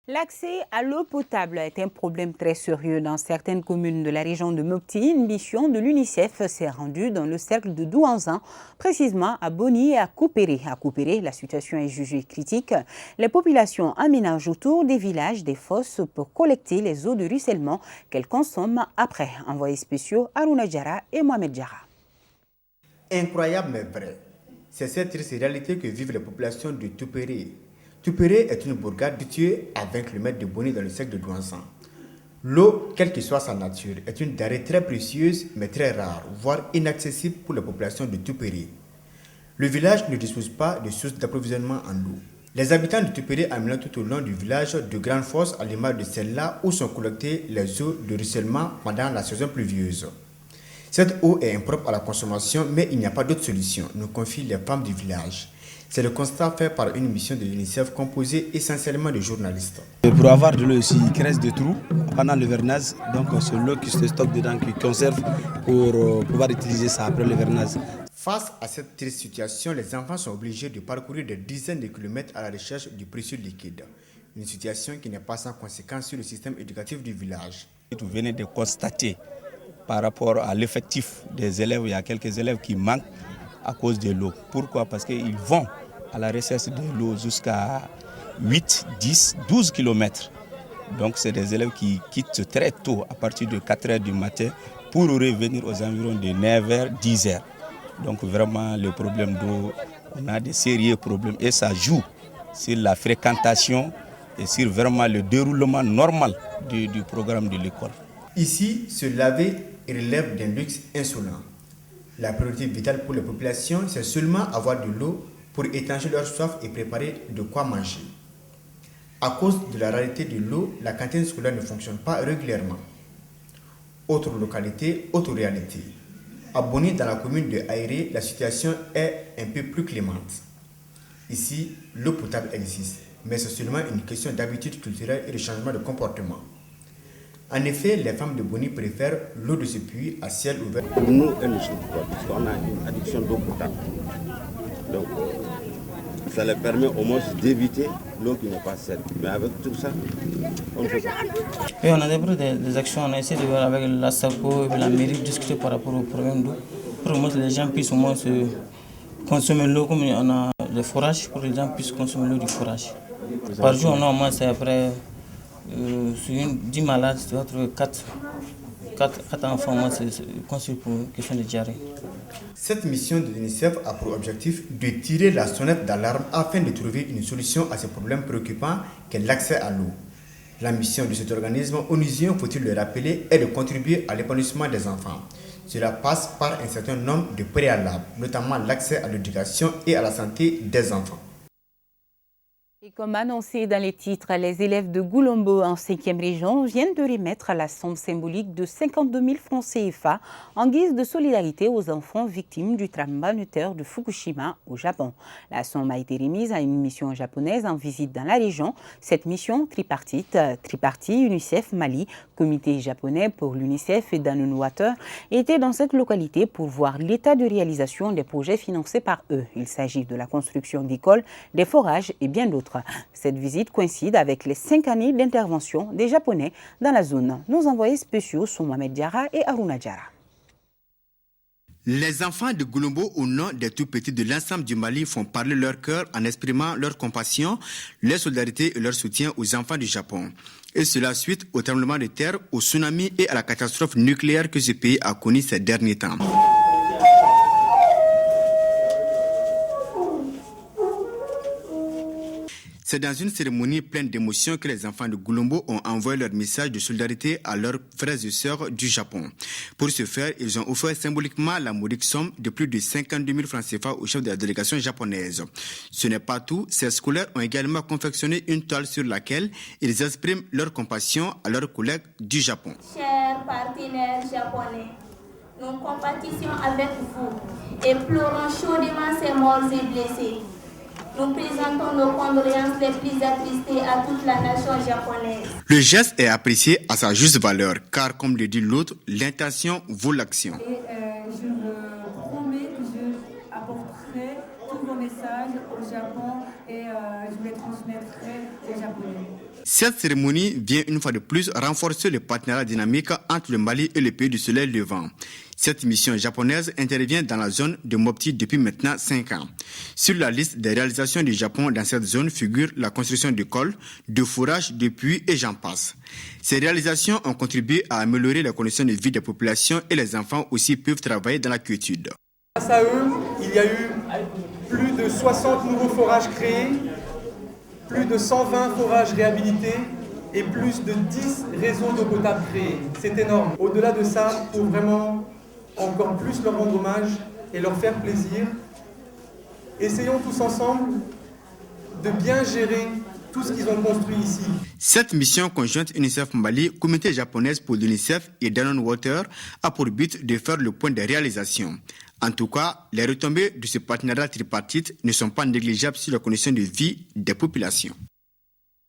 L'accès à l'eau potable est un problème très sérieux dans certaines communes de la région de Mopti. Une mission de l'UNICEF s'est rendue dans le cercle de Douanzan, précisément à Boni et à Koupéré. À Koupéré, la situation est jugée critique. Les populations aménagent autour des villages des fosses pour collecter les eaux de ruissellement qu'elles consomment après. Envoyés spéciaux Aruna Diarra et Mohamed Diarra. Incroyable mais vrai. C'est cette triste réalité que vivent les populations de Toupéré. Toupéré est une bourgade située à 20 km de Boni dans le cercle de Douanzan. L'eau, quelle que soit sa nature, est une denrée très précieuse mais très rare, voire inaccessible pour les populations de Toupéré. Le village ne dispose pas de sources d'approvisionnement en eau. Les habitants de Toupéré amènent tout au long du village de grandes fosses à l'image de celle-là où sont collectées les eaux de ruissellement pendant la saison pluvieuse. Cette eau est impropre à la consommation, mais il n'y a pas d'autre solution, nous confient les femmes du village. C'est le constat fait par une mission de l'UNICEF composée essentiellement de journalistes. Pour avoir de l'eau ici, il crée des trous pendant le vernage, donc c'est l'eau qui se stocke dedans, qui conserve pour pouvoir utiliser ça après le vernage. Face à cette triste situation, les enfants sont obligés de parcourir des dizaines de kilomètres à la recherche du précieux liquide. Une situation qui n'est pas sans conséquence sur le système éducatif du village. Vous venez de constater par rapport à l'effectif des élèves, il y a quelques élèves qui manquent à cause de l'eau. Pourquoi? Parce qu'ils vont à la recherche de l'eau jusqu'à 8, 10, 12 km. Donc c'est des élèves qui quittent très tôt, à partir de 4 h du matin, pour revenir aux environs de 9 h, 10 h. Donc vraiment le problème d'eau, on a des sérieux problèmes et ça joue sur la fréquentation et sur vraiment le déroulement normal du programme de l'école. Ici, se laver relève d'un luxe insolent. La priorité vitale pour les populations, c'est seulement avoir de l'eau pour étancher leur soif et préparer de quoi manger. À cause de la rareté de l'eau, la cantine scolaire ne fonctionne pas régulièrement. Autre localité, autre réalité. À Boni, dans la commune de Aéré, la situation est un peu plus clémente. Ici, l'eau potable existe, mais c'est seulement une question d'habitude culturelle et de changement de comportement. En effet, les femmes de Boni préfèrent l'eau de ce puits à ciel ouvert. Pour nous, elle ne change pas, puisqu'on a une addiction d'eau potable. Donc, ça leur permet au moins d'éviter l'eau qui n'est pas saine. Mais avec tout ça, on ne peut pas. Et on a pris des actions, on a essayé de voir avec la SACO et la mairie, discuter par rapport au problème d'eau, pour que les gens puissent au moins consommer l'eau, comme on a le forage, pour que les gens puissent consommer l'eau du forage. Par jour, on a au moins, c'est après, sur 10 malades, tu vas trouver 4 enfants, moi, c'est conçu pour une question de diarrhée. Cette mission de l'UNICEF a pour objectif de tirer la sonnette d'alarme afin de trouver une solution à ce problème préoccupant qu'est l'accès à l'eau. La mission de cet organisme onusien, faut-il le rappeler, est de contribuer à l'épanouissement des enfants. Cela passe par un certain nombre de préalables, notamment l'accès à l'éducation et à la santé des enfants. Et comme annoncé dans les titres, les élèves de Goulombo en 5e région viennent de remettre la somme symbolique de 52 000 francs CFA en guise de solidarité aux enfants victimes du tremblement de terre de Fukushima au Japon. La somme a été remise à une mission japonaise en visite dans la région. Cette mission tripartite, UNICEF Mali, comité japonais pour l'UNICEF et Danone Water, était dans cette localité pour voir l'état de réalisation des projets financés par eux. Il s'agit de la construction d'écoles, des forages et bien d'autres. Cette visite coïncide avec les 5 années d'intervention des Japonais dans la zone. Nos envoyés spéciaux sont Mohamed Diarra et Aruna Diarra. Les enfants de Goulombo, au nom des tout-petits de l'ensemble du Mali, font parler leur cœur en exprimant leur compassion, leur solidarité et leur soutien aux enfants du Japon. Et cela suite au tremblement de terre, au tsunami et à la catastrophe nucléaire que ce pays a connue ces derniers temps. C'est dans une cérémonie pleine d'émotions que les enfants de Goulombo ont envoyé leur message de solidarité à leurs frères et sœurs du Japon. Pour ce faire, ils ont offert symboliquement la modique somme de plus de 52 000 francs CFA au chef de la délégation japonaise. Ce n'est pas tout, ces scolaires ont également confectionné une toile sur laquelle ils expriment leur compassion à leurs collègues du Japon. Chers partenaires japonais, nous compatissons avec vous et pleurons chaudement ces morts et blessés. Nous présentons nos condoléances les plus attristées à toute la nation japonaise. Le geste est apprécié à sa juste valeur, car comme le dit l'autre, l'intention vaut l'action. Et je me promets que je apporterai tous vos messages au Japon et je les transmettrai aux Japonais. Cette cérémonie vient une fois de plus renforcer le partenariat dynamique entre le Mali et le pays du soleil levant. Cette mission japonaise intervient dans la zone de Mopti depuis maintenant 5 ans. Sur la liste des réalisations du Japon dans cette zone figure la construction d'écoles, de forages, de puits et j'en passe. Ces réalisations ont contribué à améliorer les conditions de vie des populations et les enfants aussi peuvent travailler dans la quiétude. Grâce à eux, il y a eu plus de 60 nouveaux forages créés, plus de 120 forages réhabilités et plus de 10 réseaux d'eau potable créés. C'est énorme. Au-delà de ça, pour vraiment encore plus leur rendre hommage et leur faire plaisir, essayons tous ensemble de bien gérer tout ce qu'ils ont construit ici. Cette mission conjointe UNICEF Mali, communauté japonaise pour l'UNICEF et Danone Water a pour but de faire le point des réalisations. En tout cas, les retombées de ce partenariat tripartite ne sont pas négligeables sur la condition de vie des populations.